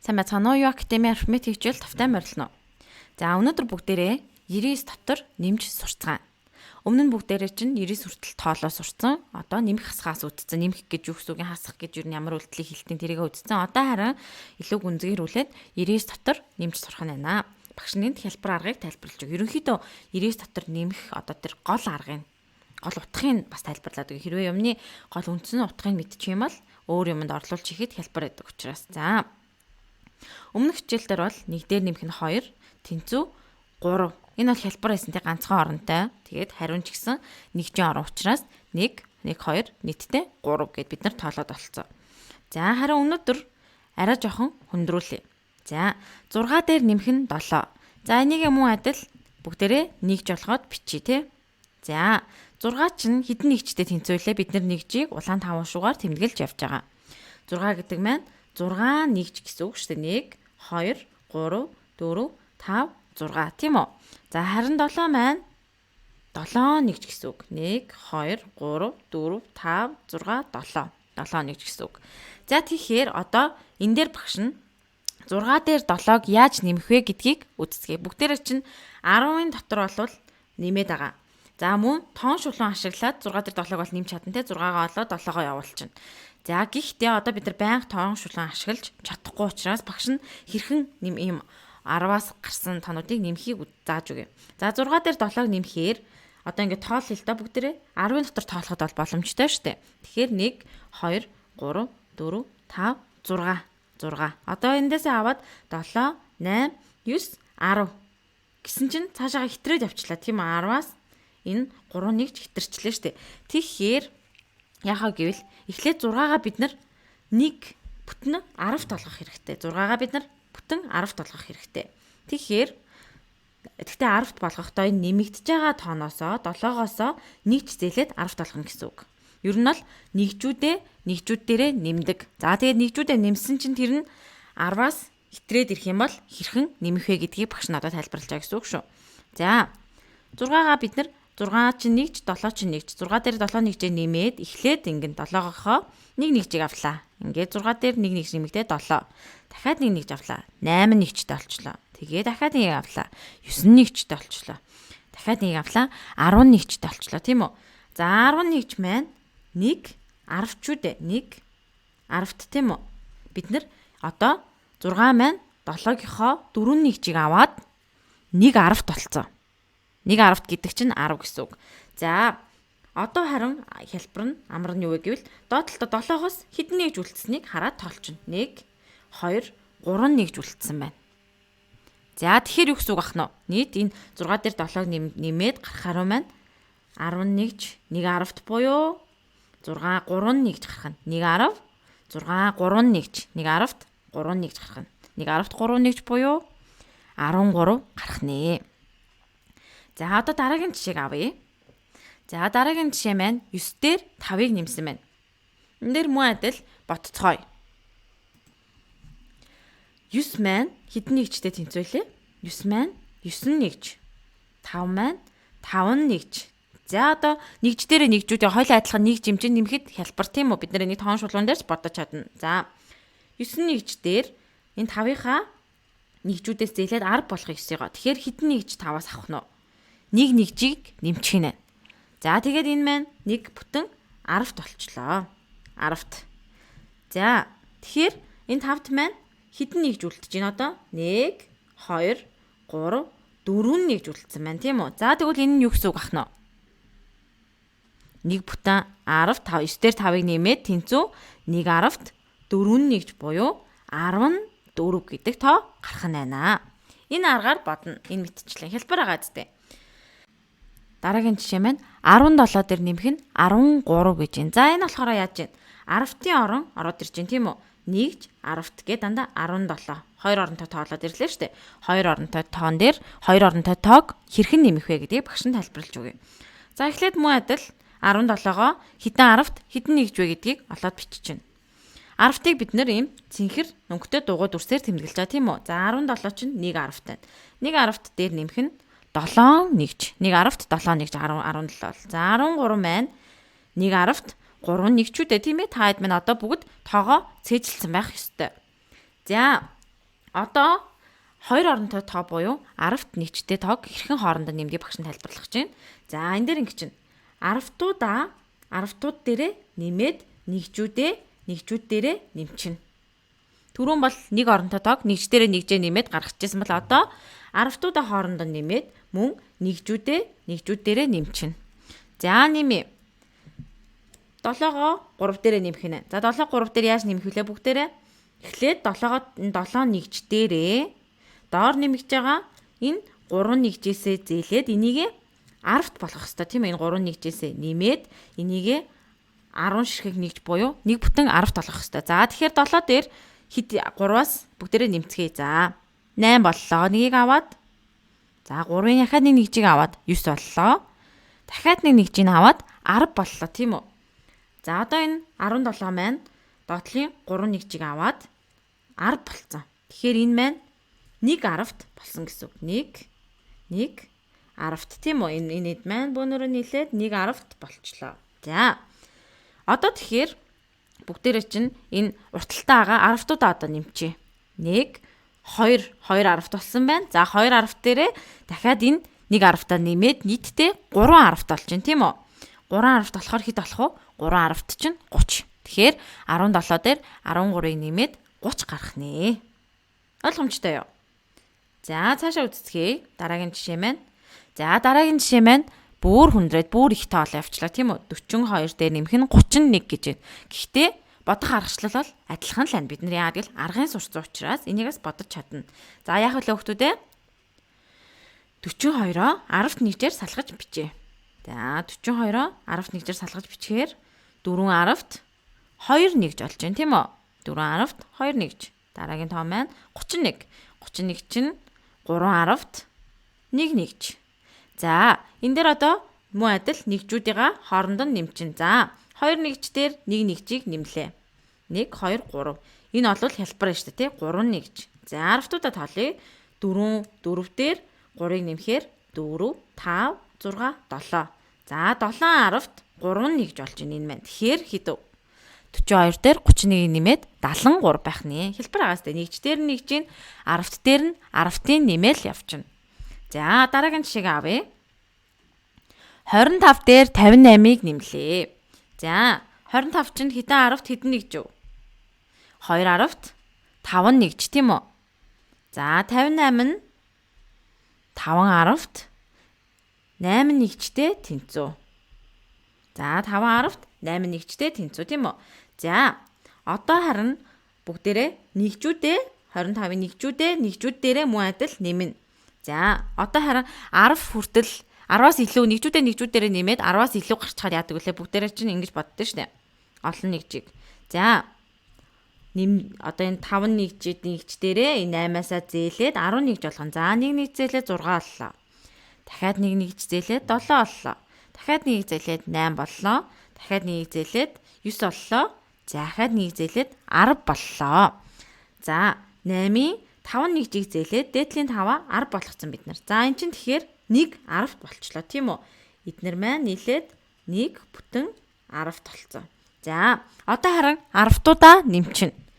Сайн байцгаана уу? Юу академи арифметик хичээл тавтай морилно. За өнөөдөр бүгдээрээ 99 дотор нэмж сурцгаана. Өмнө нь бүгдээрээ чинь 99 хүртэл тоолоо сурцсан. Одоо нэмэх хасгаас үтцсэн. Нэмэх гэж юу гэсэн үг, хасах гэж юу ямар үйлдэлийг хэлтийн тэрийг үтцсэн. Одоо харин илүү гүнзгийрүүлээд 99 дотор нэмж сурах нь байна. Багш нэнд хялбар аргыг тайлбарлаж өгье. Ерөнхийдөө 99 дотор нэмэх одоо тэр гол аргыг гол утгыг бас тайлбарлаад өгье. Хэрвээ юмны гол үндсэн утгыг мэдчих юм бол өөр юмд орлуулж хийхэд хялбар байдаг учраас. За өмнөх хичээлдэр бол 1 дээр нэмэх нь 2, тэнцүү 3. Энэ бол хялбар байсан те ганцхан оронтой. Тэгээд хариун ч гэсэн 1-ийн орон учраас 1, 1, 2 нийтдээ 3 гэд бид нар тоолоод олцсон. За харин өнөөдөр арай жоохон хөндрүүлье. За 6 дээр нэмэх нь 7. За энийг мөн адил бүгдээрээ нэгж болгоод бичье те. За 6 чинь хэдэн нэгжтэй тэнцвэлээ бид нар нэгжийг улаан тавуушуугаар тэмдэглэж явж байгаа. 6 гэдэг маань 6 нэгж гэсэн үг шүү дээ. 1, 2, 3, 4, 5, 6 тийм үү? За харин 7 маань 7 нэгж гэсэн үг. 1, 2, 3, 4, 5, 6, 7. 7 нэгж гэсэн үг. За тэгэхээр одоо энэ дээр багш нь 6 дээр 7-ог яаж нэмэх вэ гэдгийг үздэгэ. Бүгдээрээ чинь 10-ын дотор болвол нэмээд байгаа. За мөн тоон шулуун ашиглаад 6 дээр 7-ог бол нэмж чадна те. 6-гаа олоод 7-гоо явуулчихна. За гэхдээ одоо бид нар байнга тоон шулуун ашиглаж чадахгүй учраас багш нь хэрхэн ийм 10-аас гарсан тоонуудыг нэмхийг зааж өгье. За 6 дээр 7-ог нэмэхээр одоо ингээд тоолъё л да бүгдээрээ 10-ын дотор тоолоход бол боломжтой шүү дээ. Тэгэхээр 1, 2, 3, 4, 5, 6. 6. Одоо эндээсээ аваад 7, 8, 9, 10 гэсэн чинь цаашаа хитрээд явчлаа тийм үү? 10-аас энэ 3 нэгж хитэрчлээ шүү дээ. Тэгэхээр яхаа гэвэл эхлээд 6-гаа бид нар 1 бүтэн 10 толгох хэрэгтэй. 6-гаа бид нар бүтэн 10 толгох хэрэгтэй. Тэгэхээр гэхдээ 10-т болгохдоо энэ нэмэгдэж байгаа тооноосоо 7-гоосоо нэгж зээлээд 10 толгоно гэсэн үг. Ер нь бол нэгжүүд дээрээ нэмдэг. За тэгээд нэгжүүдээ нэмсэн чинь тэр нь 10-аас хитрээд ирэх юм бол хэрхэн нэмэх вэ гэдгийг багш надад тайлбарлаж байгаа гэсэн үг шүү. За 6-гаа бид нар 6 чинь нэгж, 7 чинь нэгж. 6 дээр 7 нэгжээ нэмээд эхлээд ингэн 7-гохоо 1 нэгжийг авлаа. Ингээд 6 дээр 1 нэгж нэмэгдээ 7. Дахиад 1 нэгж авлаа. 8 нэгжтэй болчлоо. Тэгээ дахиад 1 авлаа. 9 нэгжтэй болчлоо. Дахиад 1 авлаа. 10 нэгжтэй болчлоо тийм үү? За 10 нэгж маань 1 10 ч үдэ. 1 10-т тийм үү? Бид нар одоо 6 маань 7-гийнхоо 4 нэгжийг аваад 1 10-т болцсон. 1 10-т гэдэг чинь 10 гэсэн үг. За одоо харин хялбар нь амар нь юу вэ гэвэл доотлолто 7-оос хэдэн нэгж үлдсэнийг хараад тоолчихно. 1, 2, 3 нэгж үлдсэн байна. За тэгэхээр юу гэсэн үг ах нь вэ? Нийт энэ 6 дээр 7-ог нэмээд гарах хариу маань 10 нэгж 1 10-т буюу 6 3 нэгж гарах нь 1 10, 6 3 нэгж 1 10-т 3 нэгж гарах нь 1 10-т 3 нэгж буюу 13 гарах нэ. За одоо дараагийн жишээг авъя. За дараагийн жишээ маань 9 дээр 5-ыг нэмсэн байна. Энэ дээр мөн адил ботцгоё. 9 маань хэдэн нэгжтэй тэнцвэлээ? 9 маань 9 нэгж. 5 маань 5 нэгж. За одоо нэгж дээрээ нэгжүүдийн хоёул адилхан нэг жимжин нэмэхэд хялбар тийм үү? Бид нэг тоон шулуун дээрч бодож чадна. За 9 нэгж дээр энэ 5-ынхаа нэгжүүдээс зээлээд 10 болгоё 9-ийг. Тэгэхээр хэдэн нэгж 5-аас авах нь вэ? 1 нэгжийг нэмчих нь. За тэгээд энэ маань 1 бүтэн 10-т болчлоо. 10-т. За тэгэхээр энэ 5-т маань хэдэн нэгж үлдэж байна одоо? 1, 2, 3, 4 нэгж үлдсэн байна тийм үү? За тэгвэл энэ нь юу гэсэн үг ах нь вэ? 1 бүтэн 10, 5, 9 дээр 5-ыг нэмээд тэнцүү 1 10-т 4 нэгж буюу 14 гэдэг тоо гарах нь байна. Энэ аргаар бодно. Энэ мэтчлэн хэлбэр байгаа зү. Дараагийн жишээ маань 17 дээр нэмэх нь 13 гэж байна. За энэ болохоор яаж вэ? 10-ын орон ороод ирж байна тийм үү? 1 10-т гэдэг дандаа 17. 2 оронтой тоолоод ирлээ шүү дээ. 2 оронтой тоон дээр 2 оронтой тоог хэрхэн нэмэх вэ гэдгийг багш нь тайлбарлаж өгье. За эхлээд мөн адил 17-гоо хэдэн 10-т хэдэн нэгж вэ гэдгийг олоод биччихнэ. 10-ыг бид нэр ийм цэнхэр өнгөтэй дугуй дүрсээр тэмдэглэж байгаа тийм үү? За 17 чинь 1 10-т байна. 1 10-т дээр нэмэх нь 7 нэгж. 1 10-т 7 нэгж 17 бол. За 13 маань 1 10-т 3 нэгчүүдээ тийм ээ. Та хэд маань одоо бүгд тоогоо цээжилсэн байх ёстой. За Одоо хоёр оронтой тоо буюу 10-т нэгжтэй тоог хэрхэн хоорондоо нэмгийг багш нь тайлбарлах гэж байна. За энэ дээр ингэ чинь 10-тууд дээрээ нэмээд нэгжүүд дээрээ нэмчинэ. Түрүүн бол нэг оронтой тоог нэгж дээрээ нэгжээ нэмээд гаргачихсан бол одоо 10-туудаа хоорондоо нэмээд мөн нэгжүүд дээрээ нэмчинэ. За нэмээ. 7-го 3 дээрээ нэмэх нэ. За 7 3 дээр яаж нэмэх вүлээ бүгдээрээ? Эхлээд 7 нэгж дээрээ доор нэмэгдэж байгаа энэ 3 нэгжээсээ зээлээд энийг 10-т болгох хэрэгтэй тийм ээ. Энэ 3 нэгжээсээ нэмээд энийг 10 ширхэг нэгж буюу 1 бүтэн 10-т болгох хэрэгтэй. За тэгэхээр 7 дээр хэд 3-аас бүгдээрээ нэмцгээе. За 8 боллоо. Нэгийг аваад за 3-ын дахиад нэг нэгжийг аваад 9 боллоо. Дахиад нэг нэгжийг аваад 10 боллоо тийм үү? За одоо энэ 17 маань доотлын 3 нэгжийг аваад 10 болцсон. Тэгэхээр энэ маань 1 10-т болсон гэсэн үг. 1 10-т тийм үү? Энэ хэд маань бөөнөрөө нийлээд 1 10-т болчлоо. За одоо тэгэхээр бүгдээрээ чинь энэ урталтайгаа 10-туудаа одоо нэмчээ. 1 2 10-т болсон байна. За 2 10 дээрээ дахиад энэ 1 10-таа нэмээд нийтдээ 3 10-т болж байна тийм үү? 3 10-т болохоор хэд болох вэ? 3 10-т чинь 30. Тэгэхээр 17 дээр 13-ыг нэмээд 30 гарах нэ. Ойлгомжтой юу? За цаашаа үзцгээе. Дараагийн жишээ маань. За дараагийн жишээ маань бүр хүндрээд бүр их тоол явчлаа тийм үү? 42 дээр нэмэх нь 31 гэж байна. Гэхдээ бодох аргачлал бол адилхан л байна. Бид нар яагаад гэвэл аргын сурцсан учраас энийгээс бодож чадна. За яах вэ хүүхдүүд ээ? 42-оо 10-т нэгжээр салгаж бичээ. За 42-оо 10-т нэгжээр салгаж бичгээр 4 10-т 2 нэгж болж байна тийм үү? 4 10-т 2 нэгж. Дараагийн тоо маань 31. 31 чинь 3 10-т 1 нэгж. За энэ дээр одоо мөн адил нэгжүүдийн хоорондоо нэмчин. За 2 нэгж дээр 1 нэгжийг нэмлээ. 1 2 3. Энэ бол хялбар нь шүү дээ тий 3 нэгж. За 10-туудаа тоолъё. 4 дээр 3-ыг нэмэхээр 4 5 6 7. За 7 10-т 3 нэгж болж байна энэ маань. Тэгэхээр хэд вэ? 42 дээр 31-ийг нэмээд 73 байх нэ. Хэлбэр агаас тэ нэгж дээр нь нэгж ин 10-т дээр нь 10-ын нэмэл явчихна. За дараагийн жишээг авъя. 25 дээр 58-ыг нэмлээ. За 25 чинь хэдэн 10-т хэдэн нэгж вэ? 2 10-т 5 нэгж тийм үү? За 58 нь 5 10-т 8 нэгжтэй тэнцүү. За 5 10-т 8 нэгжтэй тэнцүү тийм үү? За одоо харин бүгдээрээ нэгжүүдээ 25-ын нэгжүүд дээрээ мөн адил нэмнэ. За одоо харин 10 хүртэл 10-аас илүү нэгжүүд дээрээ нэмээд 10-аас илүү гарчхаад яадаг вүлээ бүгдээрээ чинь ингэж боддоо штэ. Олон нэгжийг. За одоо энэ 5 нэгж дээрээ энэ 8-аасаа зээлээд 10 нэгж болгоно. За 1 нэгж зээлээд 6 боллоо. Дахиад 1 нэгж зээлээд 7 боллоо. Дахиад 1 зээлээд 8 боллоо. Дахиад 1 зээлээд 9 боллоо. Дахиад 1 зээлээд 10 боллоо. За 8-ийн 5 нэгжийг зээлээд дээдлийн 5-аа 10 болгоцсон бид нар. За эн чинь тэгэхээр 1 10-т болчлоо тийм үү? Эднэр маань нийлээд 1 бүтэн 10-т болцсон. За одоо харин 10-туудаа нэмчин.